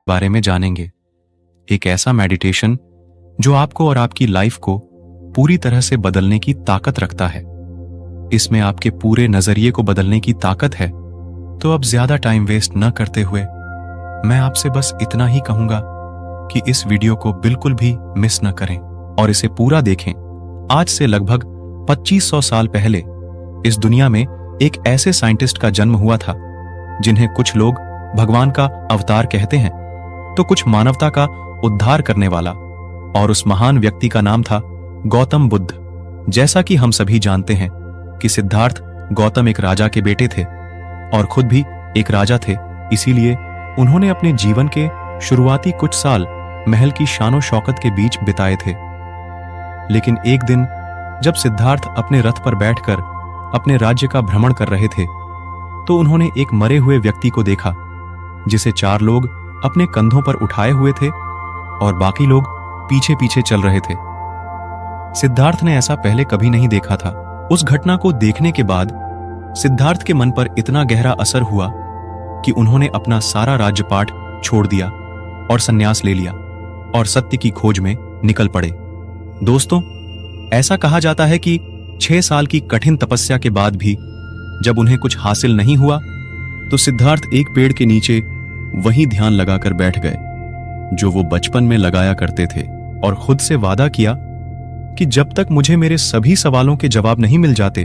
बारे में जानेंगे। एक ऐसा मेडिटेशन जो आपको और आपकी लाइफ को पूरी तरह से बदलने की ताकत रखता है। इसमें आपके पूरे नजरिए को बदलने की ताकत है। तो अब ज्यादा टाइम वेस्ट न करते हुए मैं आपसे बस इतना ही कहूंगा कि इस वीडियो को बिल्कुल भी मिस न करें और इसे पूरा देखें। आज से लगभग 2500 साल पहले इस दुनिया में एक ऐसे साइंटिस्ट का जन्म हुआ था जिन्हें कुछ लोग भगवान का अवतार कहते हैं तो कुछ मानवता का उद्धार करने वाला, और उस महान व्यक्ति का नाम था गौतम बुद्ध। जैसा कि हम सभी जानते हैं कि सिद्धार्थ गौतम एक राजा के बेटे थे और खुद भी एक राजा थे, इसीलिए उन्होंने अपने जीवन के शुरुआती कुछ साल महल की शानो शौकत के बीच बिताए थे। लेकिन एक दिन जब सिद्धार्थ अपने रथ पर बैठकर अपने राज्य का भ्रमण कर रहे थे तो उन्होंने एक मरे हुए व्यक्ति को देखा जिसे 4 लोग अपने कंधों पर उठाए हुए थे और बाकी लोग पीछे पीछे चल रहे थे। सिद्धार्थ ने ऐसा पहले कभी नहीं देखा था। उस घटना को देखने के बाद सिद्धार्थ के मन पर इतना गहरा असर हुआ कि उन्होंने अपना सारा राज्यपाठ छोड़ दिया और संन्यास ले लिया और सत्य की खोज में निकल पड़े। दोस्तों, ऐसा कहा जाता है कि 6 साल की कठिन तपस्या के बाद भी जब उन्हें कुछ हासिल नहीं हुआ तो सिद्धार्थ एक पेड़ के नीचे वहीं ध्यान लगाकर बैठ गए जो वो बचपन में लगाया करते थे और खुद से वादा किया कि जब तक मुझे मेरे सभी सवालों के जवाब नहीं मिल जाते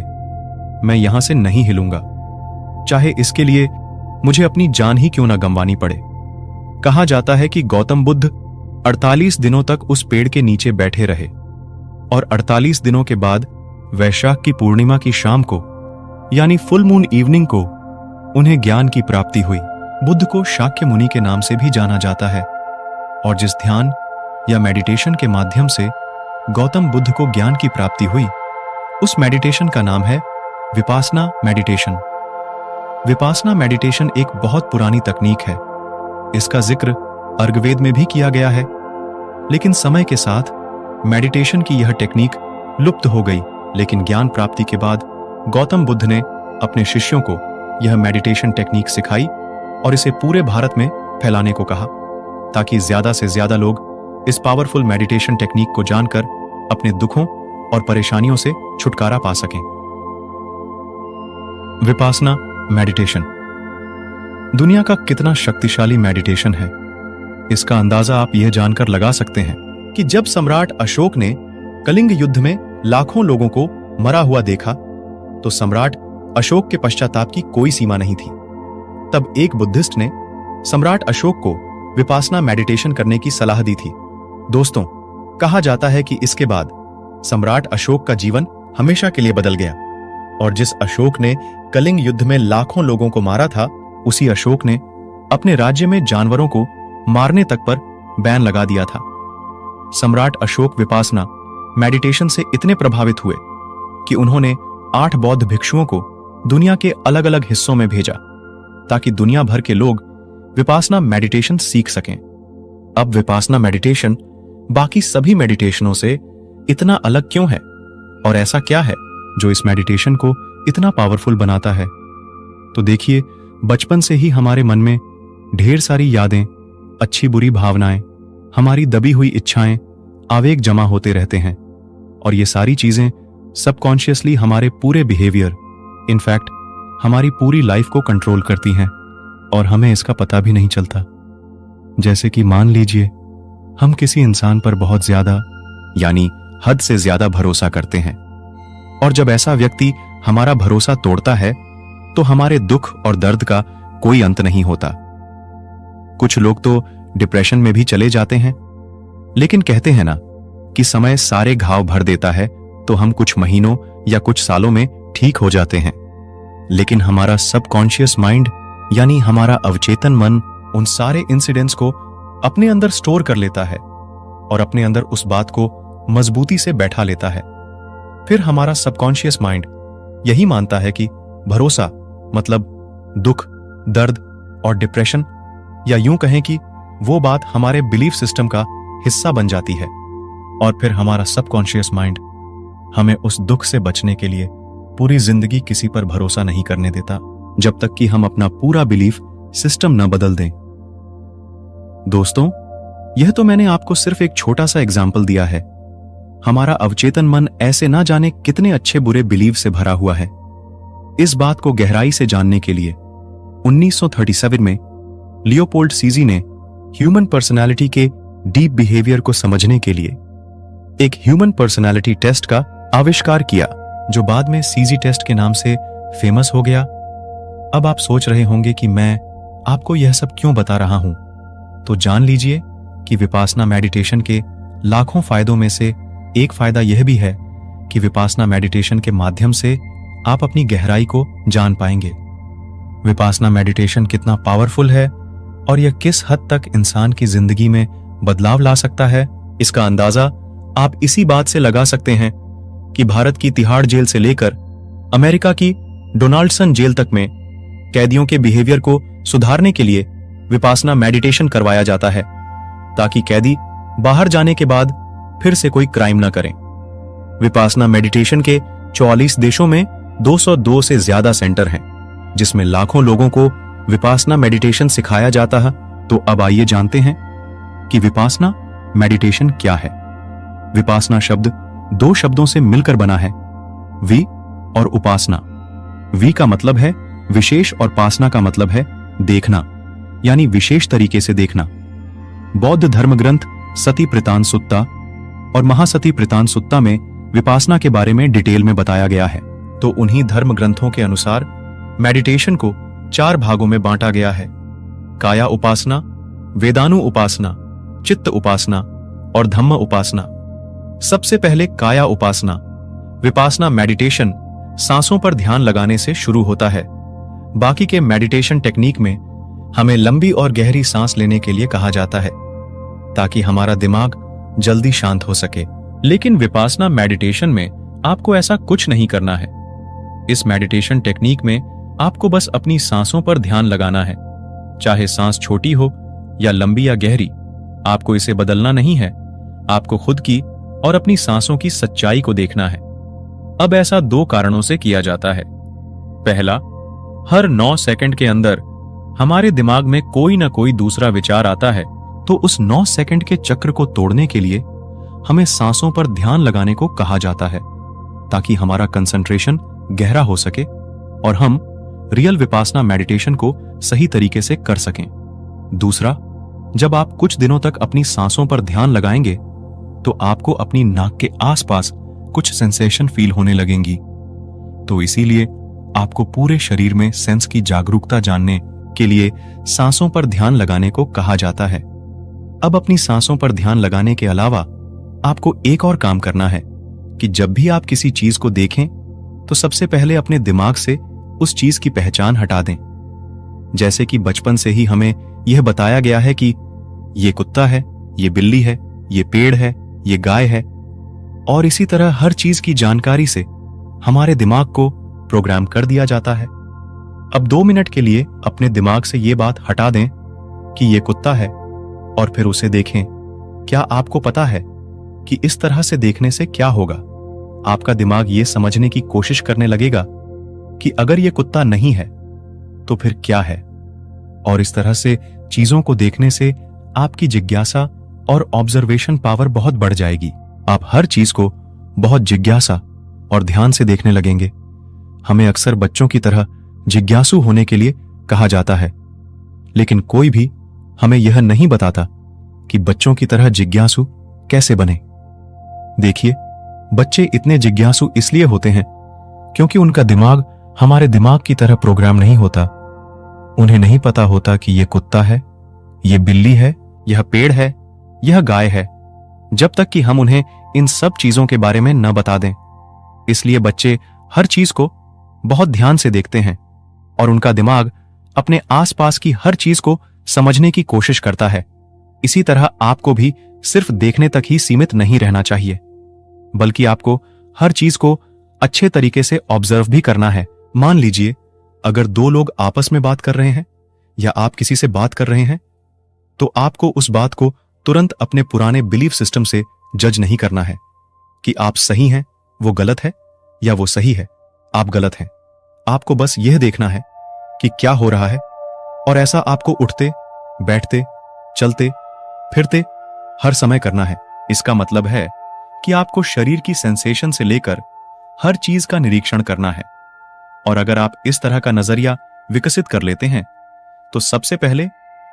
मैं यहां से नहीं हिलूंगा, चाहे इसके लिए मुझे अपनी जान ही क्यों ना गंवानी पड़े। कहा जाता है कि गौतम बुद्ध 48 दिनों तक उस पेड़ के नीचे बैठे रहे और 48 दिनों के बाद वैशाख की पूर्णिमा की शाम को यानी फुल मून इवनिंग को उन्हें ज्ञान की प्राप्ति हुई। बुद्ध को शाक्य मुनि के नाम से भी जाना जाता है और जिस ध्यान या मेडिटेशन के माध्यम से गौतम बुद्ध को ज्ञान की प्राप्ति हुई उस मेडिटेशन का नाम है विपासना मेडिटेशन। विपासना मेडिटेशन एक बहुत पुरानी तकनीक है। इसका जिक्र अर्गवेद में भी किया गया है, लेकिन समय के साथ मेडिटेशन की यह टेक्निक लुप्त हो गई। लेकिन ज्ञान प्राप्ति के बाद गौतम बुद्ध ने अपने शिष्यों को यह मेडिटेशन टेक्निक सिखाई और इसे पूरे भारत में फैलाने को कहा ताकि ज्यादा से ज्यादा लोग इस पावरफुल मेडिटेशन टेक्निक को जानकर अपने दुखों और परेशानियों से छुटकारा पा सकें। विपासना मेडिटेशन दुनिया का कितना शक्तिशाली मेडिटेशन है, इसका अंदाजा आप यह जानकर लगा सकते हैं कि जब सम्राट अशोक ने कलिंग युद्ध में लाखों लोगों को मरा हुआ देखा तो सम्राट अशोक के पश्चाताप की कोई सीमा नहीं थी। तब एक बुद्धिस्ट ने सम्राट अशोक को विपासना मेडिटेशन करने की सलाह दी थी। दोस्तों, कहा जाता है कि इसके बाद सम्राट अशोक का जीवन हमेशा के लिए बदल गया और जिस अशोक ने कलिंग युद्ध में लाखों लोगों को मारा था उसी अशोक ने अपने राज्य में जानवरों को मारने तक पर बैन लगा दिया था। सम्राट अशोक विपासना मेडिटेशन से इतने प्रभावित हुए कि उन्होंने 8 बौद्ध भिक्षुओं को दुनिया के अलग अलग हिस्सों में भेजा ताकि दुनिया भर के लोग विपासना मेडिटेशन सीख सकें। अब विपासना मेडिटेशन बाकी सभी मेडिटेशनों से इतना अलग क्यों है और ऐसा क्या है जो इस मेडिटेशन को इतना पावरफुल बनाता है? तो देखिए, बचपन से ही हमारे मन में ढेर सारी यादें, अच्छी बुरी भावनाएं, हमारी दबी हुई इच्छाएं, आवेग जमा होते रहते हैं और ये सारी चीजें सबकॉन्शियसली हमारे पूरे बिहेवियर, इनफैक्ट हमारी पूरी लाइफ को कंट्रोल करती हैं और हमें इसका पता भी नहीं चलता। जैसे कि मान लीजिए हम किसी इंसान पर बहुत ज्यादा यानी हद से ज्यादा भरोसा करते हैं और जब ऐसा व्यक्ति हमारा भरोसा तोड़ता है तो हमारे दुख और दर्द का कोई अंत नहीं होता। कुछ लोग तो डिप्रेशन में भी चले जाते हैं, लेकिन कहते हैं ना कि समय सारे घाव भर देता है तो हम कुछ महीनों या कुछ सालों में ठीक हो जाते हैं। लेकिन हमारा सबकॉन्शियस माइंड यानी हमारा अवचेतन मन उन सारे इंसिडेंट्स को अपने अंदर स्टोर कर लेता है और अपने अंदर उस बात को मजबूती से बैठा लेता है। फिर हमारा सबकॉन्शियस माइंड यही मानता है कि भरोसा मतलब दुख, दर्द और डिप्रेशन, या यूं कहें कि वो बात हमारे बिलीफ सिस्टम का हिस्सा बन जाती है और फिर हमारा सबकॉन्शियस माइंड हमें उस दुख से बचने के लिए पूरी जिंदगी किसी पर भरोसा नहीं करने देता जब तक कि हम अपना पूरा बिलीफ सिस्टम न बदल दें। दोस्तों, यह तो मैंने आपको सिर्फ एक छोटा सा एग्जाम्पल दिया है। हमारा अवचेतन मन ऐसे ना जाने कितने अच्छे बुरे बिलीव से भरा हुआ है। इस बात को गहराई से जानने के लिए 1937 में लियोपोल्ड सीजी ने ह्यूमन पर्सनालिटी के डीप बिहेवियर को समझने के लिए एक ह्यूमन पर्सनालिटी टेस्ट का आविष्कार किया, जो बाद में सीजी टेस्ट के नाम से फेमस हो गया। अब आप सोच रहे होंगे कि मैं आपको यह सब क्यों बता रहा हूं, तो जान लीजिए कि विपासना मेडिटेशन के लाखों फायदों में से एक फायदा यह भी है कि विपासना मेडिटेशन के माध्यम से आप अपनी गहराई को जान पाएंगे। विपासना मेडिटेशन कितना पावरफुल है और यह किस हद तक इंसान की जिंदगी में बदलाव ला सकता है, इसका अंदाजा आप इसी बात से लगा सकते हैं कि भारत की तिहाड़ जेल से लेकर अमेरिका की डोनाल्डसन जेल तक में कैदियों के बिहेवियर को सुधारने के लिए विपासना मेडिटेशन करवाया जाता है, ताकि कैदी बाहर जाने के बाद फिर से कोई क्राइम न करें। विपासना मेडिटेशन के 44 देशों में 202 से ज्यादा सेंटर हैं, जिसमें लाखों लोगों को विपासना मेडिटेशन सिखाया जाता है। तो अब आइए जानते हैं कि विपासना मेडिटेशन क्या है। विपासना शब्द दो शब्दों से मिलकर बना है, वी और उपासना। वी का मतलब है विशेष और पासना का मतलब है देखना, यानी विशेष तरीके से देखना। बौद्ध धर्म ग्रंथ सती प्रतान सुत्ता और महासती प्रतान सुत्ता में विपासना के बारे में डिटेल में बताया गया है। तो उन्हीं धर्म ग्रंथों के अनुसार मेडिटेशन को 4 भागों में बांटा गया है: काया उपासना, वेदानु उपासना, चित्त उपासना और धम्म उपासना। सबसे पहले काया उपासना। विपासना मेडिटेशन सांसों पर ध्यान लगाने से शुरू होता है। बाकी के मेडिटेशन टेक्निक में हमें लंबी और गहरी सांस लेने के लिए कहा जाता है, ताकि हमारा दिमाग जल्दी शांत हो सके। लेकिन विपासना मेडिटेशन में आपको ऐसा कुछ नहीं करना है। इस मेडिटेशन टेक्निक में आपको बस अपनी सांसों पर ध्यान लगाना है, चाहे सांस छोटी हो या लंबी या गहरी। आपको इसे बदलना नहीं है, आपको खुद की और अपनी सांसों की सच्चाई को देखना है। अब ऐसा 2 कारणों से किया जाता है। पहला, हर 9 सेकंड के अंदर हमारे दिमाग में कोई ना कोई दूसरा विचार आता है, तो उस 9 सेकंड के चक्र को तोड़ने के लिए हमें सांसों पर ध्यान लगाने को कहा जाता है, ताकि हमारा कंसंट्रेशन गहरा हो सके और हम रियल विपासना मेडिटेशन को सही तरीके से कर सकें। दूसरा, जब आप कुछ दिनों तक अपनी सांसों पर ध्यान लगाएंगे तो आपको अपनी नाक के आसपास कुछ सेंसेशन फील होने लगेंगी। तो इसीलिए आपको पूरे शरीर में सेंस की जागरूकता जानने के लिए सांसों पर ध्यान लगाने को कहा जाता है। अब अपनी सांसों पर ध्यान लगाने के अलावा आपको एक और काम करना है कि जब भी आप किसी चीज को देखें तो सबसे पहले अपने दिमाग से उस चीज की पहचान हटा दें। जैसे कि बचपन से ही हमें यह बताया गया है कि ये कुत्ता है, ये बिल्ली है, ये पेड़ है, ये गाय है, और इसी तरह हर चीज की जानकारी से हमारे दिमाग को प्रोग्राम कर दिया जाता है। अब 2 मिनट के लिए अपने दिमाग से ये बात हटा दें कि ये कुत्ता है और फिर उसे देखें। क्या आपको पता है कि इस तरह से देखने से क्या होगा? आपका दिमाग ये समझने की कोशिश करने लगेगा कि अगर ये कुत्ता नहीं है तो फिर क्या है, और इस तरह से चीजों को देखने से आपकी जिज्ञासा और ऑब्जर्वेशन पावर बहुत बढ़ जाएगी। आप हर चीज को बहुत जिज्ञासा और ध्यान से देखने लगेंगे। हमें अक्सर बच्चों की तरह जिज्ञासु होने के लिए कहा जाता है, लेकिन कोई भी हमें यह नहीं बताता कि बच्चों की तरह जिज्ञासु कैसे बने। देखिए, बच्चे इतने जिज्ञासु इसलिए होते हैं क्योंकि उनका दिमाग हमारे दिमाग की तरह प्रोग्राम नहीं होता। उन्हें नहीं पता होता कि यह कुत्ता है, यह बिल्ली है, यह पेड़ है, यह गाय है, जब तक कि हम उन्हें इन सब चीजों के बारे में न बता दें। इसलिए बच्चे हर चीज को बहुत ध्यान से देखते हैं और उनका दिमाग अपने आसपास की हर चीज को समझने की कोशिश करता है। इसी तरह आपको भी सिर्फ देखने तक ही सीमित नहीं रहना चाहिए, बल्कि आपको हर चीज को अच्छे तरीके से ऑब्जर्व भी करना है। मान लीजिए, अगर 2 लोग आपस में बात कर रहे हैं या आप किसी से बात कर रहे हैं, तो आपको उस बात को तुरंत अपने पुराने बिलीफ सिस्टम से जज नहीं करना है कि आप सही हैं, वो गलत है, या वो सही है, आप गलत हैं। आपको बस यह देखना है कि क्या हो रहा है, और ऐसा आपको उठते, बैठते, चलते फिरते हर समय करना है। इसका मतलब है कि आपको शरीर की सेंसेशन से लेकर हर चीज का निरीक्षण करना है। और अगर आप इस तरह का नजरिया विकसित कर लेते हैं तो सबसे पहले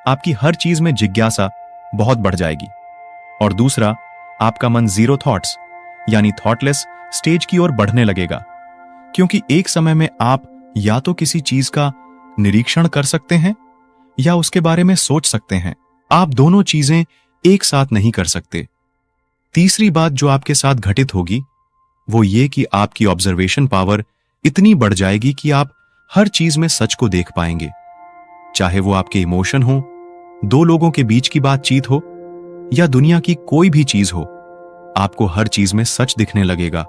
आपकी हर चीज में जिज्ञासा बहुत बढ़ जाएगी, और दूसरा, आपका मन जीरो थॉट्स यानी थॉटलेस स्टेज की ओर बढ़ने लगेगा, क्योंकि एक समय में आप या तो किसी चीज का निरीक्षण कर सकते हैं या उसके बारे में सोच सकते हैं। आप दोनों चीजें एक साथ नहीं कर सकते। तीसरी बात जो आपके साथ घटित होगी वो ये कि आपकी ऑब्जर्वेशन पावर इतनी बढ़ जाएगी कि आप हर चीज में सच को देख पाएंगे, चाहे वो आपके इमोशन हो, दो लोगों के बीच की बातचीत हो या दुनिया की कोई भी चीज हो। आपको हर चीज में सच दिखने लगेगा,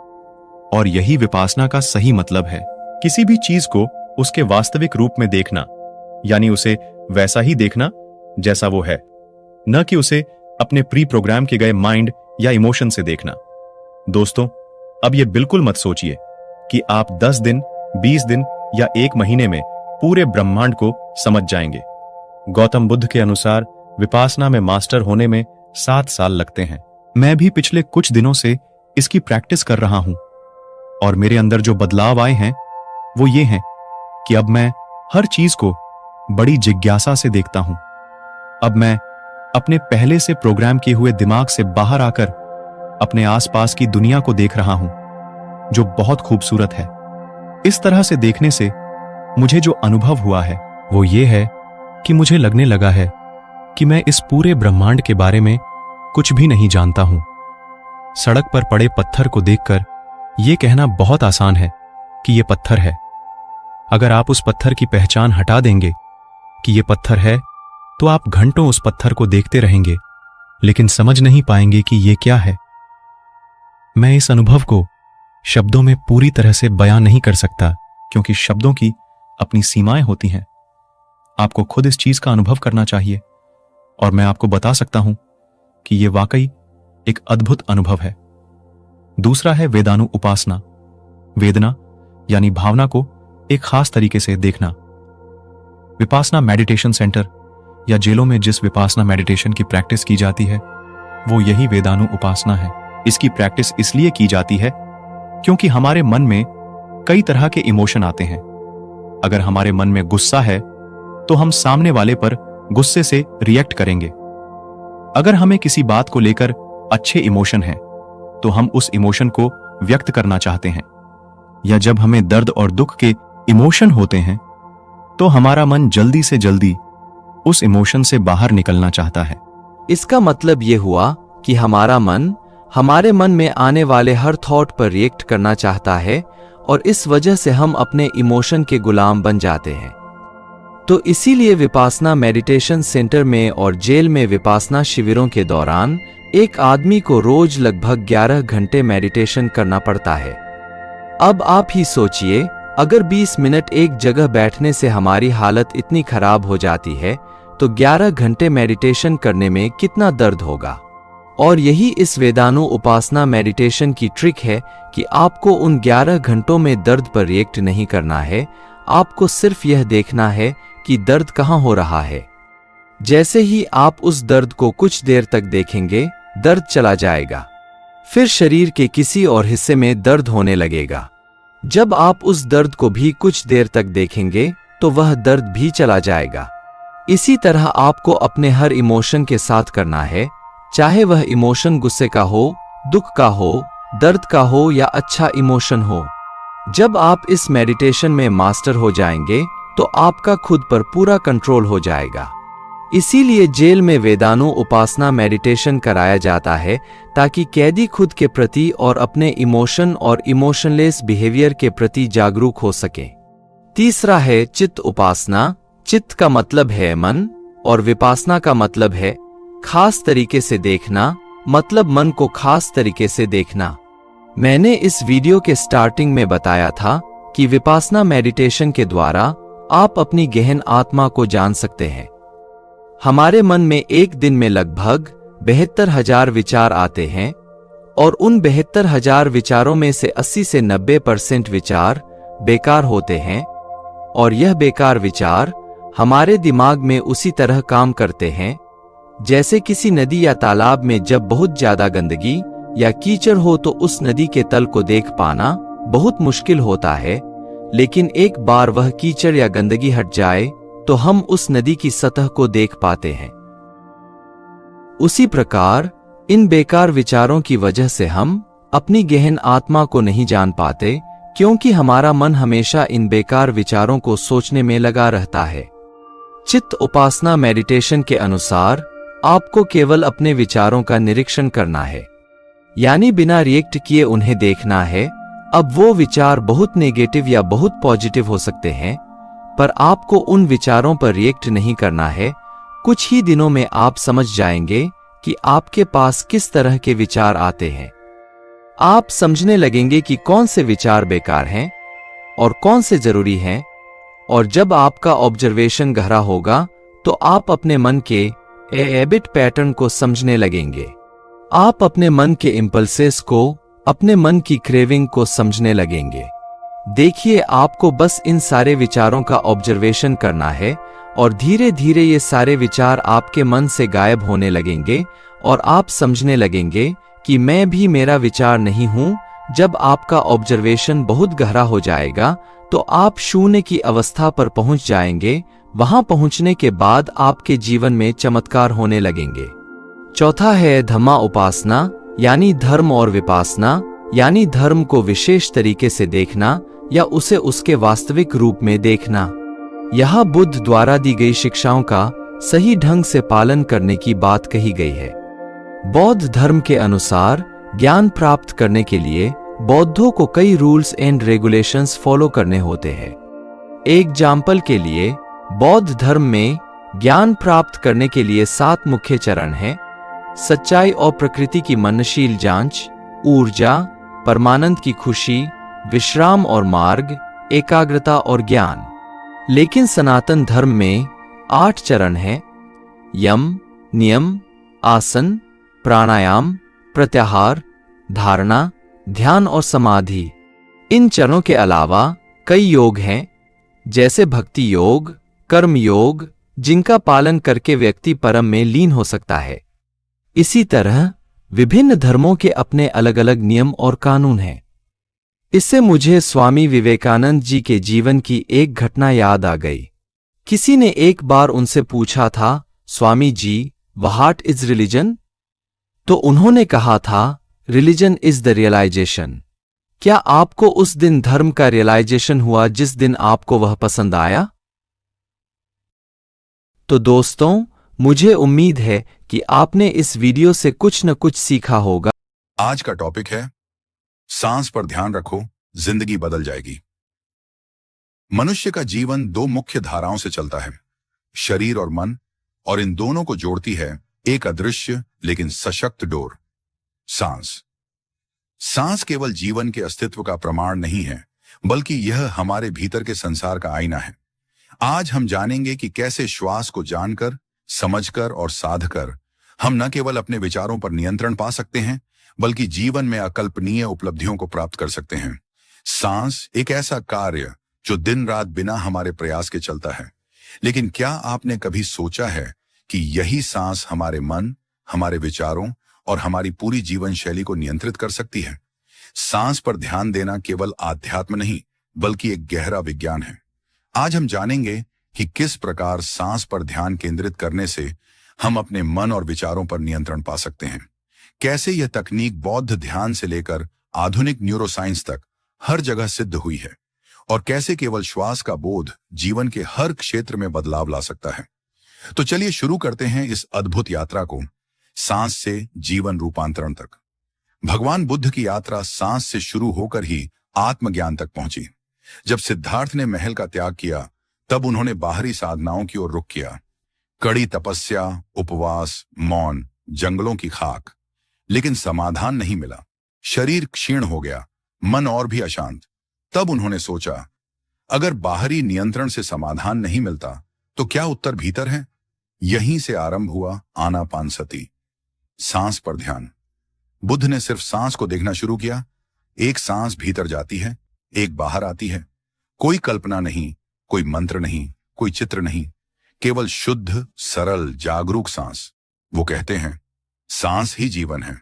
और यही विपासना का सही मतलब है। किसी भी चीज को उसके वास्तविक रूप में देखना, यानी उसे वैसा ही देखना जैसा वो है, न कि उसे अपने प्री प्रोग्राम के गए माइंड या इमोशन से देखना। दोस्तों, अब यह बिल्कुल मत सोचिए कि आप 10 दिन, 20 दिन या 1 महीने में पूरे ब्रह्मांड को समझ जाएंगे। गौतम बुद्ध के अनुसार विपासना में मास्टर होने में 7 साल लगते हैं। मैं भी पिछले कुछ दिनों से इसकी प्रैक्टिस कर रहा हूं, और मेरे अंदर जो बदलाव आए हैं वो ये हैं कि अब मैं हर चीज को बड़ी जिज्ञासा से देखता हूं। अब मैं अपने पहले से प्रोग्राम किए हुए दिमाग से बाहर आकर अपने आसपास की दुनिया को देख रहा हूं, जो बहुत खूबसूरत है। इस तरह से देखने से मुझे जो अनुभव हुआ है वो ये है कि मुझे लगने लगा है कि मैं इस पूरे ब्रह्मांड के बारे में कुछ भी नहीं जानता हूं। सड़क पर पड़े पत्थर को देखकर यह कहना बहुत आसान है कि यह पत्थर है। अगर आप उस पत्थर की पहचान हटा देंगे कि यह पत्थर है, तो आप घंटों उस पत्थर को देखते रहेंगे, लेकिन समझ नहीं पाएंगे कि यह क्या है। मैं इस अनुभव को शब्दों में पूरी तरह से बयां नहीं कर सकता, क्योंकि शब्दों की अपनी सीमाएं होती हैं। आपको खुद इस चीज का अनुभव करना चाहिए, और मैं आपको बता सकता हूं कि यह वाकई एक अद्भुत अनुभव है। दूसरा है वेदानु उपासना। वेदना यानी भावना को एक खास तरीके से देखना। विपासना मेडिटेशन सेंटर या जेलों में जिस विपासना मेडिटेशन की प्रैक्टिस की जाती है वो यही वेदानु उपासना है। इसकी प्रैक्टिस इसलिए की जाती है क्योंकि हमारे मन में कई तरह के इमोशन आते हैं। अगर हमारे मन में गुस्सा है तो हम सामने वाले पर गुस्से से रिएक्ट करेंगे। अगर हमें किसी बात को लेकर अच्छे इमोशन हैं तो हम उस इमोशन को व्यक्त करना चाहते हैं, या जब हमें दर्द और दुख के इमोशन होते हैं तो हमारा मन जल्दी से जल्दी उस इमोशन से बाहर निकलना चाहता है। इसका मतलब यह हुआ कि हमारा मन हमारे मन में आने वाले हर थॉट पर रिएक्ट करना चाहता है, और इस वजह से हम अपने इमोशन के गुलाम बन जाते हैं। तो इसीलिए विपासना मेडिटेशन सेंटर में और जेल में विपासना शिविरों के दौरान एक आदमी को रोज लगभग 11 घंटे मेडिटेशन करना पड़ता है। अब आप ही सोचिए, अगर 20 मिनट एक जगह बैठने से हमारी हालत इतनी खराब हो जाती है तो 11 घंटे मेडिटेशन करने में कितना दर्द होगा। और यही इस वेदानु उपासना मेडिटेशन की ट्रिक है कि आपको उन 11 घंटों में दर्द पर रिएक्ट नहीं करना है। आपको सिर्फ यह देखना है कि दर्द कहाँ हो रहा है। जैसे ही आप उस दर्द को कुछ देर तक देखेंगे, दर्द चला जाएगा। फिर शरीर के किसी और हिस्से में दर्द होने लगेगा। जब आप उस दर्द को भी कुछ देर तक देखेंगे तो वह दर्द भी चला जाएगा। इसी तरह आपको अपने हर इमोशन के साथ करना है, चाहे वह इमोशन गुस्से का हो, दुख का हो, दर्द का हो या अच्छा इमोशन हो। जब आप इस मेडिटेशन में मास्टर हो जाएंगे तो आपका खुद पर पूरा कंट्रोल हो जाएगा। इसीलिए जेल में वेदानु उपासना मेडिटेशन कराया जाता है, ताकि कैदी खुद के प्रति और अपने इमोशन और इमोशनलेस बिहेवियर के प्रति जागरूक हो सके। तीसरा है चित्त उपासना। चित्त का मतलब है मन, और विपासना का मतलब है खास तरीके से देखना, मतलब मन को खास तरीके से देखना। मैंने इस वीडियो के स्टार्टिंग में बताया था कि विपासना मेडिटेशन के द्वारा आप अपनी गहन आत्मा को जान सकते हैं। हमारे मन में एक दिन में लगभग 72,000 विचार आते हैं, और उन 72,000 विचारों में से 80 से 90% विचार बेकार होते हैं, और यह बेकार विचार हमारे दिमाग में उसी तरह काम करते हैं जैसे किसी नदी या तालाब में जब बहुत ज्यादा गंदगी या कीचड़ हो तो उस नदी के तल को देख पाना बहुत मुश्किल होता है, लेकिन एक बार वह कीचड़ या गंदगी हट जाए तो हम उस नदी की सतह को देख पाते हैं। उसी प्रकार इन बेकार विचारों की वजह से हम अपनी गहन आत्मा को नहीं जान पाते, क्योंकि हमारा मन हमेशा इन बेकार विचारों को सोचने में लगा रहता है। चित्त उपासना मेडिटेशन के अनुसार आपको केवल अपने विचारों का निरीक्षण करना है, यानी बिना रिएक्ट किए उन्हें देखना है। अब वो विचार बहुत नेगेटिव या बहुत पॉजिटिव हो सकते हैं, पर आपको उन विचारों पर रिएक्ट नहीं करना है। कुछ ही दिनों में आप समझ जाएंगे कि आपके पास किस तरह के विचार आते हैं। आप समझने लगेंगे कि कौन से विचार बेकार हैं और कौन से जरूरी हैं, और जब आपका ऑब्जर्वेशन गहरा होगा तो आप अपने मन के हैबिट पैटर्न को समझने लगेंगे। आप अपने मन के इंपल्सेस को, अपने मन की क्रेविंग को समझने लगेंगे। देखिए, आपको बस इन सारे विचारों का ऑब्जर्वेशन करना है और धीरे धीरे ये सारे विचार आपके मन से गायब होने लगेंगे और आप समझने लगेंगे कि मैं भी मेरा विचार नहीं हूं। जब आपका ऑब्जर्वेशन बहुत गहरा हो जाएगा तो आप शून्य की अवस्था पर पहुंच जाएंगे। वहां पहुंचने के बाद आपके जीवन में चमत्कार होने लगेंगे। चौथा है धम्मा उपासना, यानी धर्म और विपासना, यानी धर्म को विशेष तरीके से देखना या उसे उसके वास्तविक रूप में देखना। यह बुद्ध द्वारा दी गई शिक्षाओं का सही ढंग से पालन करने की बात कही गई है। बौद्ध धर्म के अनुसार ज्ञान प्राप्त करने के लिए बौद्धों को कई रूल्स एंड रेगुलेशंस फॉलो करने होते हैं। एग्जाम्पल के लिए, बौद्ध धर्म में ज्ञान प्राप्त करने के लिए 7 मुख्य चरण हैं: सच्चाई और प्रकृति की मननशील जांच, ऊर्जा, परमानंद की खुशी, विश्राम और मार्ग, एकाग्रता और ज्ञान। लेकिन सनातन धर्म में 8 चरण हैं: यम, नियम, आसन, प्राणायाम, प्रत्याहार, धारणा, ध्यान और समाधि। इन चरणों के अलावा कई योग हैं, जैसे भक्ति योग, कर्म योग, जिनका पालन करके व्यक्ति परम में लीन हो सकता है। इसी तरह विभिन्न धर्मों के अपने अलग अलग नियम और कानून हैं। इससे मुझे स्वामी विवेकानंद जी के जीवन की एक घटना याद आ गई। किसी ने एक बार उनसे पूछा था, Swami ji, what is religion? तो उन्होंने कहा था, रिलीजन इज द रियलाइजेशन। क्या आपको उस दिन धर्म का रियलाइजेशन हुआ जिस दिन आपको वह पसंद आया? तो दोस्तों, मुझे उम्मीद है कि आपने इस वीडियो से कुछ न कुछ सीखा होगा। आज का टॉपिक है सांस पर ध्यान रखो, जिंदगी बदल जाएगी। मनुष्य का जीवन 2 मुख्य धाराओं से चलता है, शरीर और मन, और इन दोनों को जोड़ती है एक अदृश्य लेकिन सशक्त डोर, सांस। सांस केवल जीवन के अस्तित्व का प्रमाण नहीं है, बल्कि यह हमारे भीतर के संसार का आईना है। आज हम जानेंगे कि कैसे श्वास को जानकर, समझकर और साधकर हम न केवल अपने विचारों पर नियंत्रण पा सकते हैं, बल्कि जीवन में अकल्पनीय उपलब्धियों को प्राप्त कर सकते हैं। सांस एक ऐसा कार्य जो दिन रात बिना हमारे प्रयास के चलता है, लेकिन क्या आपने कभी सोचा है कि यही सांस हमारे मन, हमारे विचारों और हमारी पूरी जीवन शैली को नियंत्रित कर सकती है? सांस पर ध्यान देना केवल आध्यात्म नहीं, बल्कि एक गहरा विज्ञान है। आज हम जानेंगे कि किस प्रकार सांस पर ध्यान केंद्रित करने से हम अपने मन और विचारों पर नियंत्रण पा सकते हैं। कैसे यह तकनीक बौद्ध ध्यान से लेकर आधुनिक न्यूरोसाइंस तक हर जगह सिद्ध हुई है, और कैसे केवल श्वास का बोध जीवन के हर क्षेत्र में बदलाव ला सकता है। तो चलिए शुरू करते हैं इस अद्भुत यात्रा को, सांस से जीवन रूपांतरण तक। भगवान बुद्ध की यात्रा सांस से शुरू होकर ही आत्मज्ञान तक पहुंची। जब सिद्धार्थ ने महल का त्याग किया, तब उन्होंने बाहरी साधनाओं की ओर रुख किया, कड़ी तपस्या, उपवास, मौन, जंगलों की खाक, लेकिन समाधान नहीं मिला। शरीर क्षीण हो गया, मन और भी अशांत। तब उन्होंने सोचा, अगर बाहरी नियंत्रण से समाधान नहीं मिलता तो क्या उत्तर भीतर है? यहीं से आरंभ हुआ आनापानसति, सांस पर ध्यान। बुद्ध ने सिर्फ सांस को देखना शुरू किया। एक सांस भीतर जाती है, एक बाहर आती है। कोई कल्पना नहीं, कोई मंत्र नहीं, कोई चित्र नहीं, केवल शुद्ध, सरल, जागरूक सांस। वो कहते हैं, सांस ही जीवन है।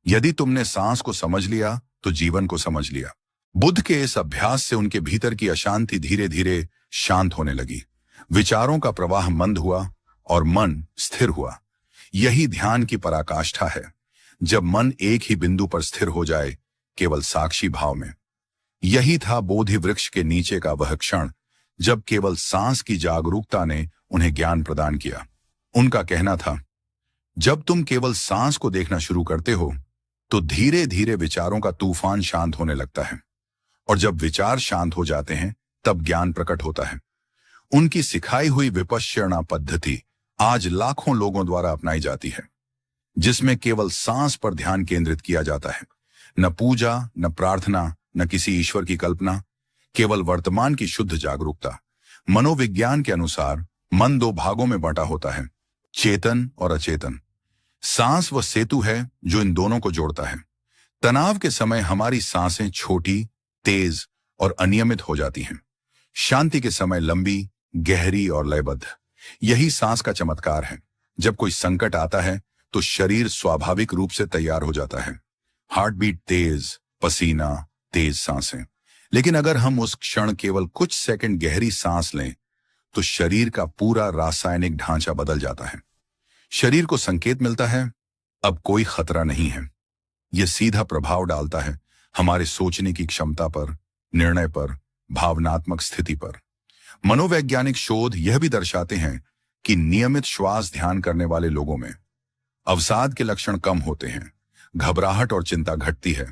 यदि तुमने सांस को समझ लिया तो जीवन को समझ लिया। बुद्ध के इस अभ्यास से उनके भीतर की अशांति धीरे धीरे शांत होने लगी। विचारों का प्रवाह मंद हुआ और मन स्थिर हुआ। यही ध्यान की पराकाष्ठा है, जब मन एक ही बिंदु पर स्थिर हो जाए, केवल साक्षी भाव में। यही था बोधि वृक्ष के नीचे का वह क्षण जब केवल सांस की जागरूकता ने उन्हें ज्ञान प्रदान किया। उनका कहना था, जब तुम केवल सांस को देखना शुरू करते हो तो धीरे धीरे विचारों का तूफान शांत होने लगता है, और जब विचार शांत हो जाते हैं तब ज्ञान प्रकट होता है। उनकी सिखाई हुई विपश्यना पद्धति आज लाखों लोगों द्वारा अपनाई जाती है, जिसमें केवल सांस पर ध्यान केंद्रित किया जाता है। न पूजा, न प्रार्थना, न किसी ईश्वर की कल्पना, केवल वर्तमान की शुद्ध जागरूकता। मनोविज्ञान के अनुसार मन दो भागों में बंटा होता है, चेतन और अचेतन। सांस वह सेतु है जो इन दोनों को जोड़ता है। तनाव के समय हमारी सांसें छोटी, तेज और अनियमित हो जाती हैं। शांति के समय लंबी, गहरी और लयबद्ध। यही सांस का चमत्कार है। जब कोई संकट आता है तो शरीर स्वाभाविक रूप से तैयार हो जाता है। हार्ट बीट तेज, पसीना, तेज सांसें। लेकिन अगर हम उस क्षण केवल कुछ सेकंड गहरी सांस लें तो शरीर का पूरा रासायनिक ढांचा बदल जाता है। शरीर को संकेत मिलता है, अब कोई खतरा नहीं है। यह सीधा प्रभाव डालता है हमारे सोचने की क्षमता पर, निर्णय पर, भावनात्मक स्थिति पर। मनोवैज्ञानिक शोध यह भी दर्शाते हैं कि नियमित श्वास ध्यान करने वाले लोगों में अवसाद के लक्षण कम होते हैं, घबराहट और चिंता घटती है,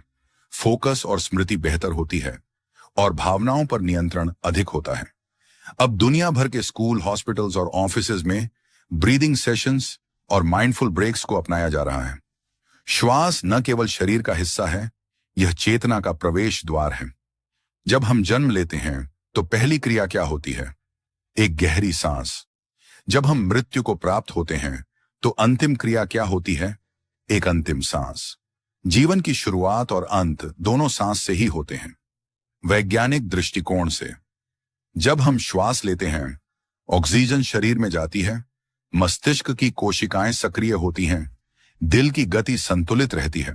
फोकस और स्मृति बेहतर होती है, और भावनाओं पर नियंत्रण अधिक होता है। अब दुनिया भर के स्कूल, हॉस्पिटल्स और ऑफिसेज में ब्रीदिंग सेशंस और माइंडफुल ब्रेक्स को अपनाया जा रहा है। श्वास न केवल शरीर का हिस्सा है, यह चेतना का प्रवेश द्वार है। जब हम जन्म लेते हैं तो पहली क्रिया क्या होती है? एक गहरी सांस। जब हम मृत्यु को प्राप्त होते हैं तो अंतिम क्रिया क्या होती है? एक अंतिम सांस। जीवन की शुरुआत और अंत दोनों सांस से ही होते हैं। वैज्ञानिक दृष्टिकोण से जब हम श्वास लेते हैं, ऑक्सीजन शरीर में जाती है, मस्तिष्क की कोशिकाएं सक्रिय होती हैं, दिल की गति संतुलित रहती है।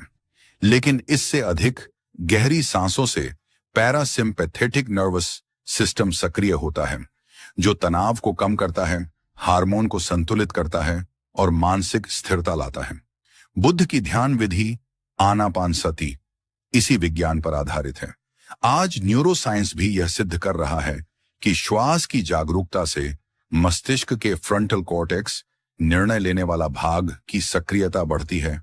लेकिन इससे अधिक गहरी सांसों से पैरासिम्पैथेटिक नर्वस सिस्टम सक्रिय होता है, जो तनाव को कम करता है, हार्मोन को संतुलित करता है और मानसिक स्थिरता लाता है। बुद्ध की ध्यान विधि आनापानसति इसी विज्ञान पर आधारित है। आज न्यूरोसाइंस भी यह सिद्ध कर रहा है कि श्वास की जागरूकता से मस्तिष्क के फ्रंटल कॉर्टेक्स, निर्णय लेने वाला भाग की सक्रियता बढ़ती है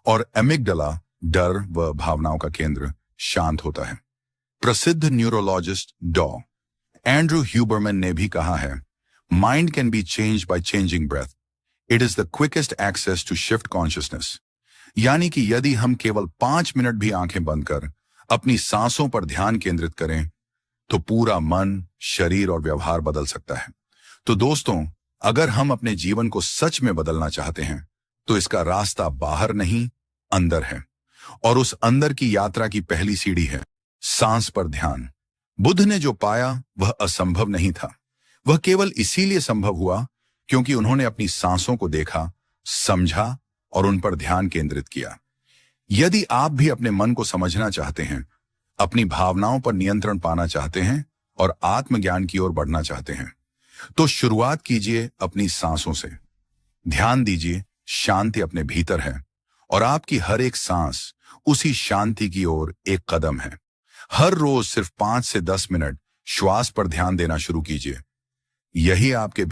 और एमिगडाला, डर व भावनाओं का केंद्र, शांत होता है। प्रसिद्ध न्यूरोलॉजिस्ट डॉ. एंड्रू ह्यूबरमैन ने भी कहा है, mind can be changed by changing breath. It is the quickest access to shift consciousness. यानी कि यदि हम केवल 5 मिनट भी आंखें बंद कर अपनी सांसों पर ध्यान केंद्रित करें तो पूरा मन, शरीर और व्यवहार बदल सकता है। तो दोस्तों, अगर हम अपने जीवन को सच में बदलना चाहते हैं तो इसका रास्ता बाहर नहीं, अंदर है। और उस अंदर की यात्रा की पहली सीढ़ी है सांस पर ध्यान। बुद्ध ने जो पाया वह असंभव नहीं था। वह केवल इसीलिए संभव हुआ क्योंकि उन्होंने अपनी सांसों को देखा, समझा और उन पर ध्यान केंद्रित किया। यदि आप भी अपने मन को समझना चाहते हैं, अपनी भावनाओं पर नियंत्रण पाना चाहते हैं और आत्मज्ञान की ओर बढ़ना चाहते हैं, तो शुरुआत कीजिए अपनी सांसों से। ध्यान दीजिए, शांति अपने भीतर है और आपकी हर एक सांस उसी शांति की ओर एक कदम है। हर रोज सिर्फ 5 से 10 मिनट श्वास पर ध्यान देना शुरू कीजिए। यही आपके